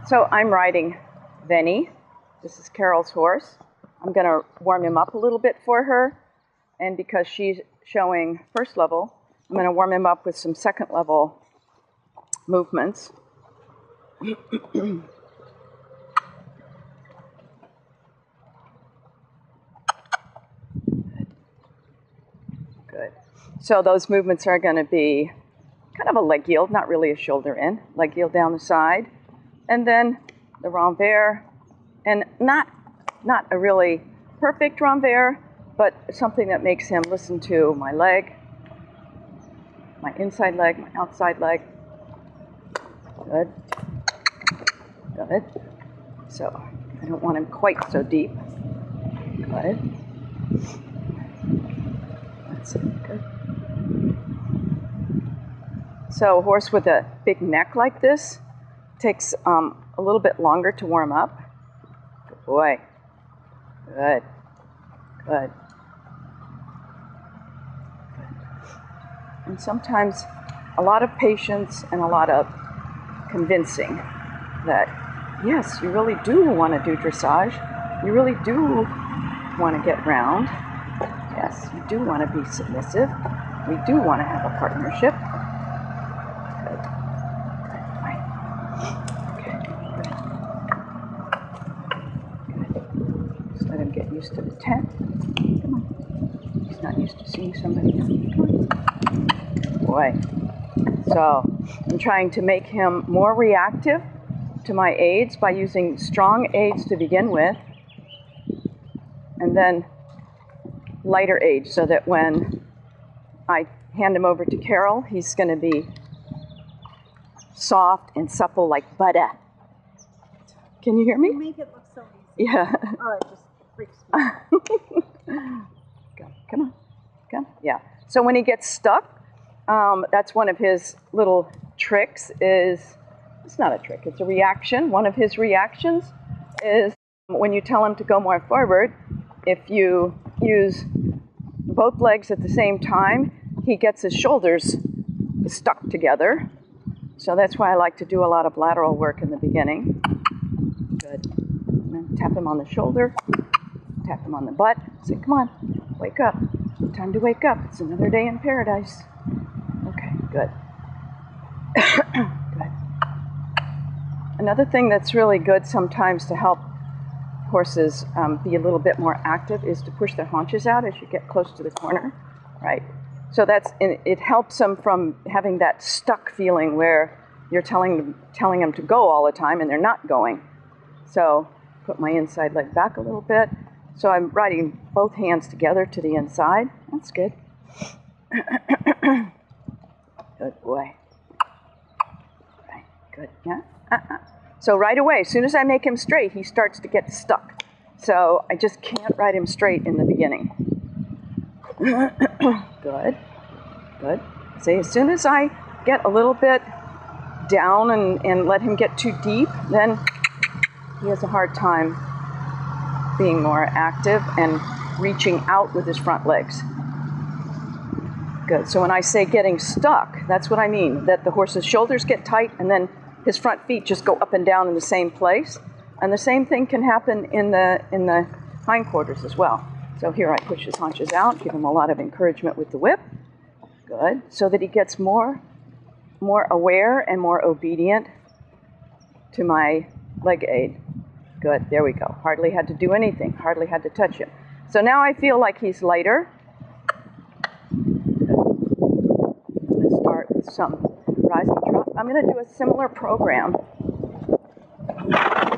So I'm riding Venny. This is Carol's horse. I'm going to warm him up a little bit for her. And because she's showing first level, I'm going to warm him up with some second level movements. Good. So those movements are going to be kind of a leg yield, not really a shoulder in, leg yield down the side, and then the renvers, and not a really perfect renvers, but something that makes him listen to my leg, my inside leg, my outside leg. Good. Good. So I don't want him quite so deep. Good. That's it. Good. So a horse with a big neck like this takes a little bit longer to warm up. Good boy. Good. Good. And sometimes a lot of patience and a lot of convincing that, yes, you really do want to do dressage. You really do want to get round. Yes, you do want to be submissive. We do want to have a partnership. Good. Right. Okay. Good. Good. Just let him get used to the tent. Come on. He's not used to seeing somebody else. Come on. Boy. So I'm trying to make him more reactive to my aids by using strong aids to begin with, and then lighter aids, so that when I hand him over to Carol, he's going to be soft and supple like butter. Can you hear me? You make it look so easy. Yeah. Oh, it just freaks me out. Come on. Come. Yeah. So when he gets stuck, that's one of his little tricks. It's not a trick, it's a reaction. One of his reactions is when you tell him to go more forward, if you use both legs at the same time, he gets his shoulders stuck together. So that's why I like to do a lot of lateral work in the beginning. Good. And then tap him on the shoulder, tap him on the butt, say, come on, wake up. Time to wake up. It's another day in paradise. Okay, good. Good. Another thing that's really good sometimes to help horses be a little bit more active is to push their haunches out as you get close to the corner, right? So it helps them from having that stuck feeling where you're telling them to go all the time and they're not going. So put my inside leg back a little bit. So I'm riding both hands together to the inside. That's good. Good boy. Right, good. Yeah. So right away, as soon as I make him straight, he starts to get stuck. So I just can't ride him straight in the beginning. Good. Good. See, as soon as I get a little bit down and let him get too deep, then he has a hard time being more active and reaching out with his front legs. Good. So when I say getting stuck, that's what I mean, that the horse's shoulders get tight and then his front feet just go up and down in the same place. And the same thing can happen in the hindquarters as well. So here I push his haunches out, give him a lot of encouragement with the whip. Good. So that he gets more aware and more obedient to my leg aid. Good. There we go. Hardly had to do anything. Hardly had to touch him. So now I feel like he's lighter. Good. I'm going to start with some rising trot. I'm going to do a similar program.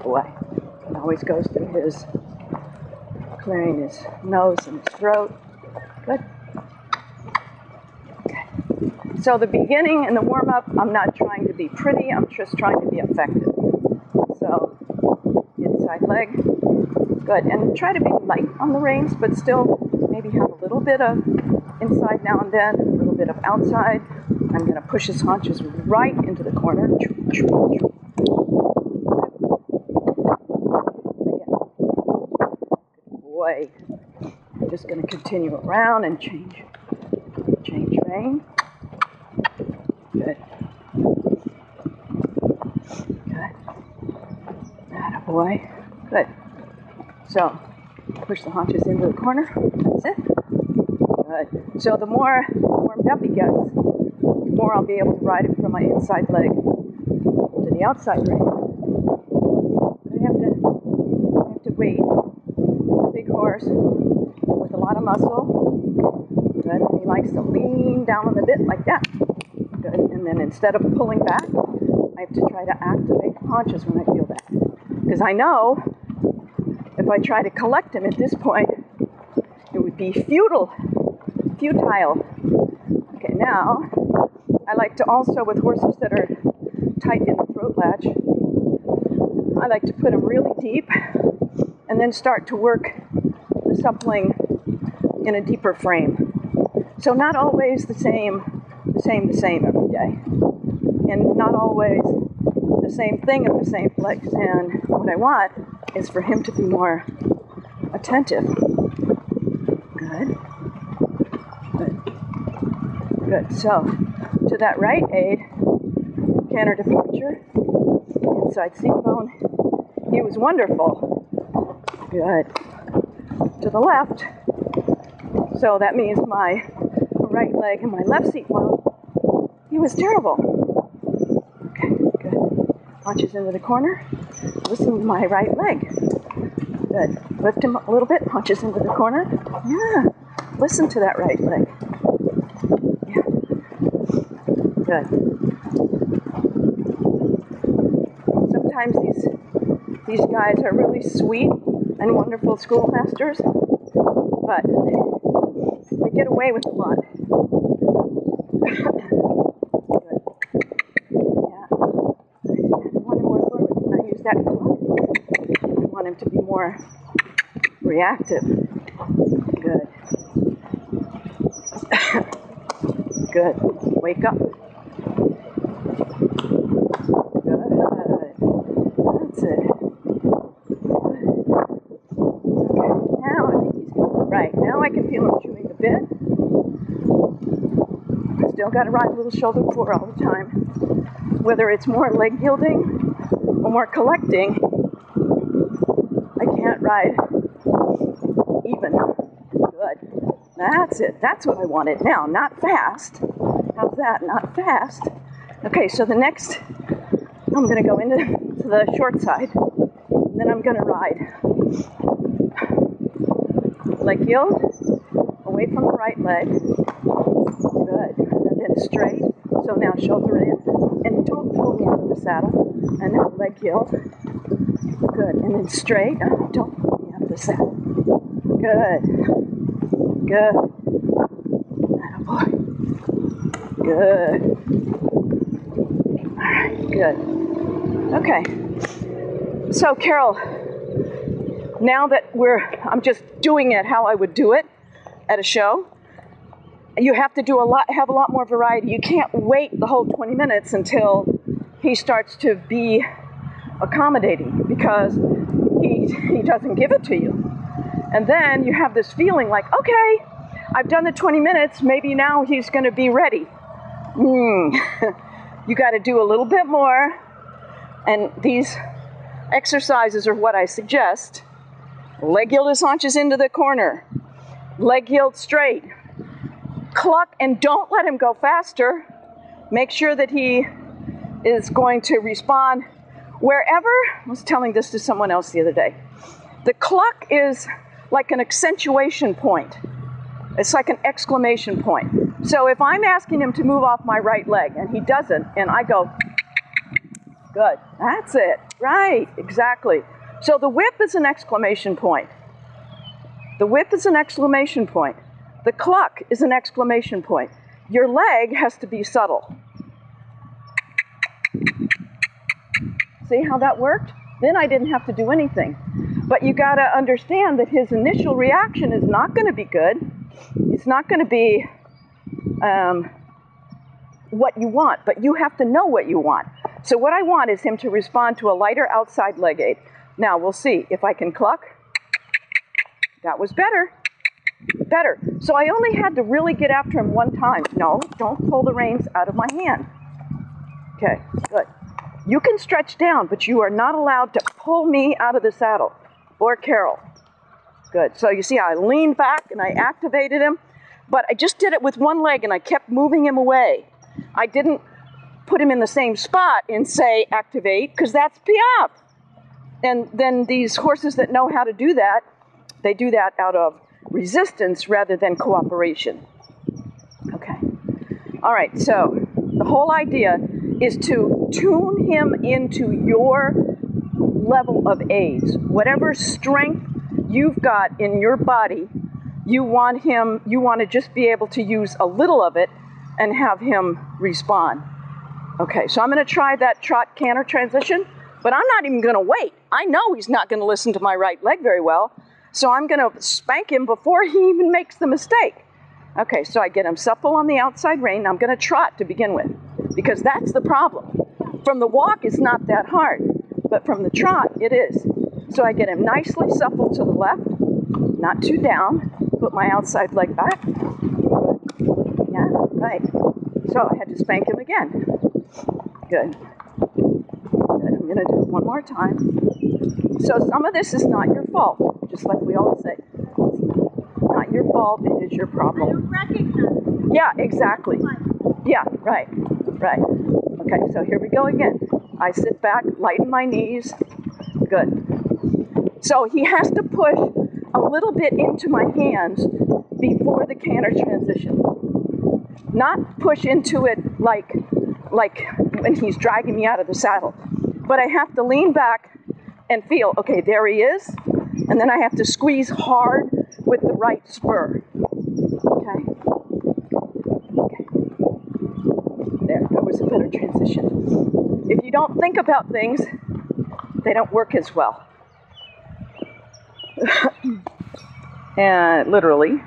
Boy, he always goes through his clearing his nose and his throat. Good. Okay. So the beginning and the warm-up, I'm not trying to be pretty. I'm just trying to be effective. So inside leg. Good. And try to be light on the reins, but still maybe have a little bit of inside now and then, a little bit of outside. I'm going to push his haunches right into the corner. Good boy. I'm just going to continue around and change rein. Good. Good. boy. Good. So, push the haunches into the corner. That's it. Good. So the more warmed up he gets, the more I'll be able to ride him from my inside leg to the outside rein. But I have to wait. He's a big horse with a lot of muscle. Good. He likes to lean down on the bit like that. Good. And then instead of pulling back, I have to try to activate the haunches when I feel that. Because I know if I try to collect him at this point, it would be futile. Okay, now I like to also, with horses that are tight in the throat latch, I like to put them really deep and then start to work the suppling in a deeper frame. So not always the same every day, and not always the same thing at the same place. And what I want is for him to be more attentive. Good. Good. So, to that right aid, canter departure, inside seat bone. He was wonderful. Good. To the left. So that means my right leg and my left seat bone. He was terrible. Okay, good. Launches into the corner. Listen to my right leg. Good. Lift him a little bit. Punches into the corner. Yeah. Listen to that right leg. Yeah. Good. Sometimes these guys are really sweet and wonderful schoolmasters, but they get away with a lot. Good. Yeah. I want him more forward. When I use that clock, I want him to be more reactive. Good. Good. Wake up. Good. That's it. Okay. Now I think he's right. Now I can feel him chewing the bit. Still got to ride a little shoulder core all the time. Whether it's more leg yielding or more collecting, I can't ride even. Good. That's it. That's what I wanted. Now, not fast. How's that? Not fast. Okay, so the next, I'm going to go into the short side. And then I'm going to ride. Leg yield, away from the right leg. Good. And then straight. So now shoulder in. And don't pull me out of the saddle. And now leg yield. Good. And then straight. Don't pull me out of the saddle. Good. Good. Attaboy. Good. All right. Good. Okay. So Carol, now that I'm just doing it how I would do it at a show, you have to have a lot more variety. You can't wait the whole 20 minutes until he starts to be accommodating, because he doesn't give it to you. And then you have this feeling like, okay, I've done the 20 minutes, maybe now he's going to be ready. You got to do a little bit more, and these exercises are what I suggest. Leg yield his haunches into the corner. Leg yield straight. Cluck, and don't let him go faster. Make sure that he is going to respond wherever. I was telling this to someone else the other day. The cluck is like an accentuation point. It's like an exclamation point. So if I'm asking him to move off my right leg and he doesn't, and I go, good, that's it, right, exactly. So the whip is an exclamation point. The whip is an exclamation point. The cluck is an exclamation point. Your leg has to be subtle. See how that worked? Then I didn't have to do anything. But you got to understand that his initial reaction is not going to be good. It's not going to be what you want, but you have to know what you want. So what I want is him to respond to a lighter outside leg aid. Now we'll see if I can cluck. That was better. Better. So I only had to really get after him one time. No, don't pull the reins out of my hand. Okay, good. You can stretch down, but you are not allowed to pull me out of the saddle, or Carol. Good. So you see I leaned back and I activated him, but I just did it with one leg and I kept moving him away. I didn't put him in the same spot and say activate, because that's piaffe. And then these horses that know how to do that, they do that out of resistance rather than cooperation. Okay. All right, so the whole idea is to tune him into your level of aids. Whatever strength you've got in your body, you want to just be able to use a little of it and have him respond. Okay, so I'm going to try that trot canter transition, but I'm not even going to wait. I know he's not going to listen to my right leg very well, so I'm going to spank him before he even makes the mistake. Okay, so I get him supple on the outside rein. I'm going to trot to begin with, because that's the problem. From the walk, it's not that hard, but from the trot, it is. So I get him nicely supple to the left, not too down, put my outside leg back. Good. Yeah, right. So I had to spank him again. Good. Good. I'm going to do it one more time. So some of this is not your fault, just like we always say. Not your fault, it is your problem. I don't recognize. Yeah, exactly. Yeah, right, right. Okay, so here we go again. I sit back, lighten my knees. Good. So he has to push a little bit into my hands before the canter transition. Not push into it like when he's dragging me out of the saddle. But I have to lean back and feel, okay, there he is. And then I have to squeeze hard with the right spur. Okay. Okay. There, that was a better transition. If you don't think about things, they don't work as well. And literally,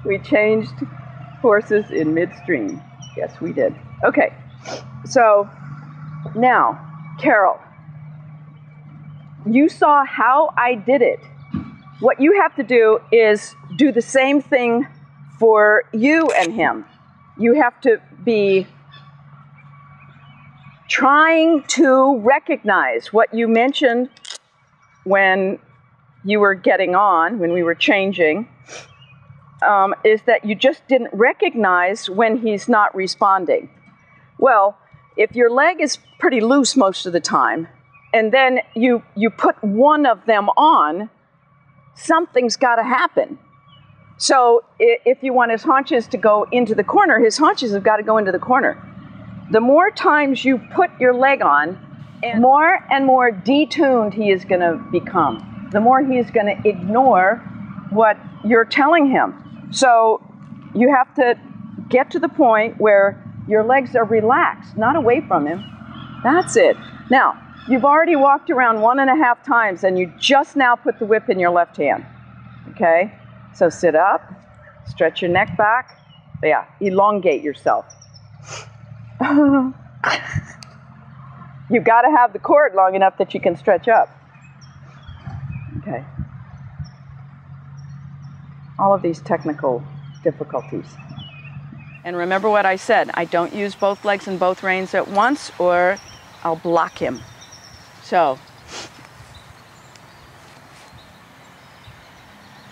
we changed horses in midstream. Yes, we did. Okay, so now, Carol, you saw how I did it. What you have to do is do the same thing for you and him. You have to be trying to recognize what you mentioned when you were getting on, when we were changing, is that you just didn't recognize when he's not responding. Well, if your leg is pretty loose most of the time, and then you put one of them on, something's got to happen. So if you want his haunches to go into the corner, his haunches have got to go into the corner. The more times you put your leg on, and more detuned he is going to become. The more he is going to ignore what you're telling him. So you have to get to the point where your legs are relaxed, not away from him. That's it. Now, you've already walked around 1.5 times and you just now put the whip in your left hand. Okay? So sit up, stretch your neck back. Yeah, elongate yourself. You've got to have the cord long enough that you can stretch up. Okay. All of these technical difficulties. And remember what I said, I don't use both legs and both reins at once or I'll block him. So,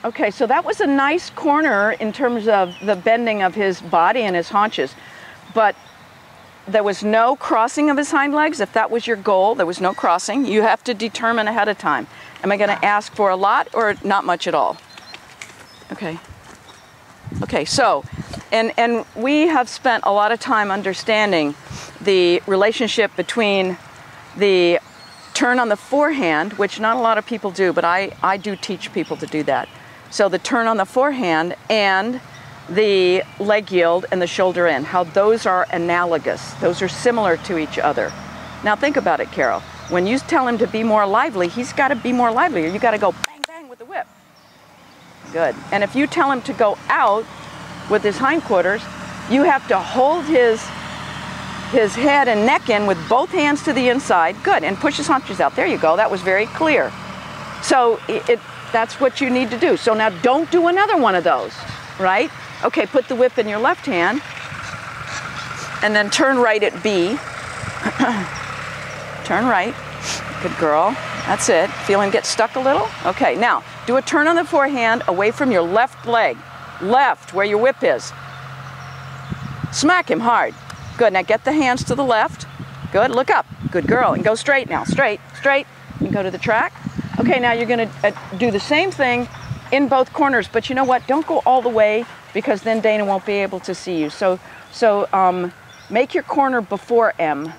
okay, so that was a nice corner in terms of the bending of his body and his haunches, but there was no crossing of his hind legs. If that was your goal, there was no crossing. You have to determine ahead of time. Am I going to ask for a lot or not much at all? Okay. Okay, so, and we have spent a lot of time understanding the relationship between the turn on the forehand, which not a lot of people do, but I do teach people to do that. So the turn on the forehand and the leg yield and the shoulder in, how those are analogous. Those are similar to each other. Now think about it, Carol. When you tell him to be more lively, he's got to be more lively, or you got to go bang, bang with the whip. Good. And if you tell him to go out with his hindquarters, you have to hold his head and neck in with both hands to the inside. Good. And push his haunches out. There you go. That was very clear. So that's what you need to do. So now don't do another one of those, right? Okay, put the whip in your left hand and then turn right at B. Turn right. Good girl. That's it. Feel him get stuck a little? Okay, now do a turn on the forehand away from your left leg. Left, where your whip is. Smack him hard. Good. Now get the hands to the left. Good. Look up. Good girl. And go straight now. Straight, straight. And go to the track. Okay, now you're going to do the same thing in both corners. But you know what? Don't go all the way because then Dana won't be able to see you. So make your corner before M.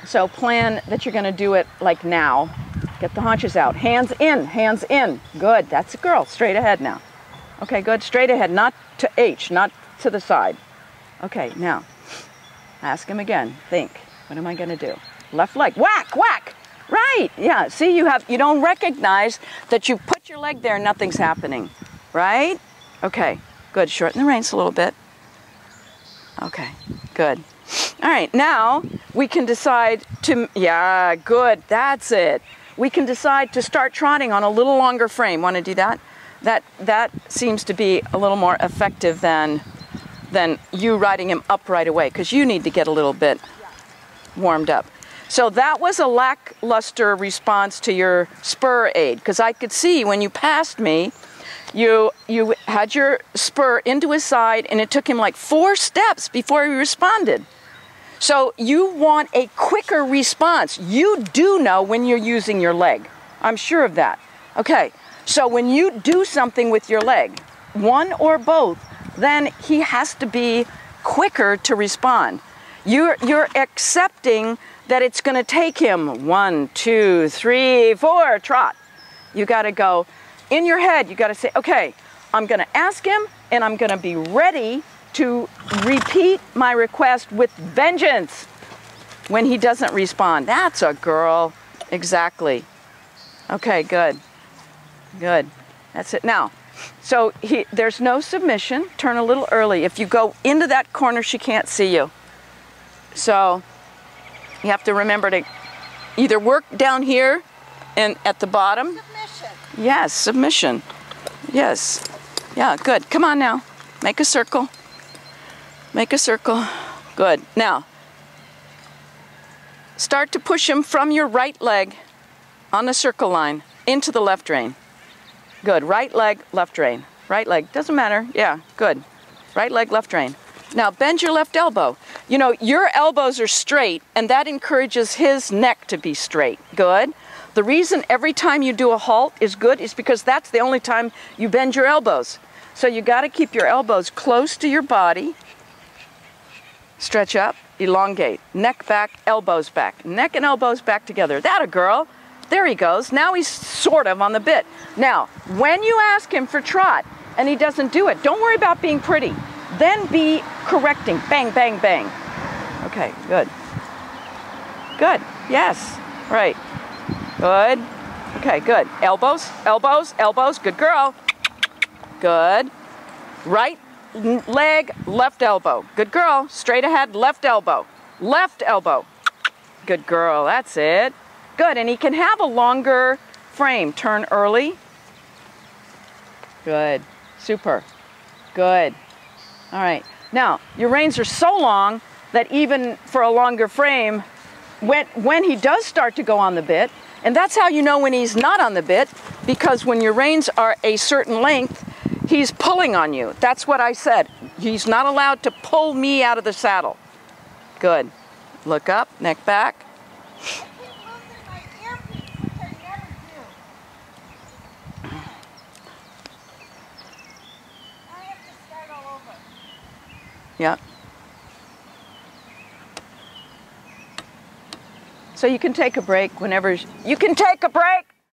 So plan that you're going to do it like now. Get the haunches out. Hands in. Hands in. Good. That's a girl. Straight ahead now. Okay, good. Straight ahead. Not to H. Not to the side. Okay, now ask him again. Think. What am I going to do? Left leg. Whack! Whack! Right. Yeah. See, you don't recognize that you put your leg there and nothing's happening. Right? Okay. Good. Shorten the reins a little bit. Okay. Good. All right. Now we can decide to, yeah, good. That's it. We can decide to start trotting on a little longer frame. Want to do that? That seems to be a little more effective than you riding him up right away, because you need to get a little bit warmed up. So that was a lackluster response to your spur aid, because I could see when you passed me, you had your spur into his side, and it took him like 4 steps before he responded. So you want a quicker response. You do know when you're using your leg. I'm sure of that. Okay, so when you do something with your leg, one or both, then he has to be quicker to respond. You're accepting that it's going to take him 1, 2, 3, 4, trot. You got to go in your head. You got to say, okay, I'm going to ask him, and I'm going to be ready to repeat my request with vengeance when he doesn't respond. That's a girl. Exactly. Okay, good. Good. That's it. Now, so there's no submission. Turn a little early. If you go into that corner, she can't see you. So you have to remember to either work down here and at the bottom. Submission. Yes, submission. Yes. Yeah, good. Come on now. Make a circle. Make a circle. Good. Now, start to push him from your right leg on the circle line into the left rein. Good. Right leg, left rein. Right leg. Doesn't matter. Yeah, good. Right leg, left rein. Now, bend your left elbow. You know, your elbows are straight, and that encourages his neck to be straight. Good. The reason every time you do a halt is good is because that's the only time you bend your elbows. So you got to keep your elbows close to your body. Stretch up, elongate, neck back, elbows back. Neck and elbows back together. That a girl. There he goes. Now he's sort of on the bit. Now, when you ask him for trot and he doesn't do it, don't worry about being pretty. Then be correcting. Bang, bang, bang. Okay, good. Good. Yes. Right. Good. Okay, good. Elbows, elbows, elbows. Good girl. Good. Right leg, left elbow. Good girl. Straight ahead, left elbow. Left elbow. Good girl. That's it. Good. And he can have a longer frame. Turn early. Good. Super. Good. All right. Now, your reins are so long that even for a longer frame, when he does start to go on the bit, and that's how you know when he's not on the bit, because when your reins are a certain length, he's pulling on you. That's what I said. He's not allowed to pull me out of the saddle. Good. Look up, neck back. Yeah. So you can take a break whenever you can take a break.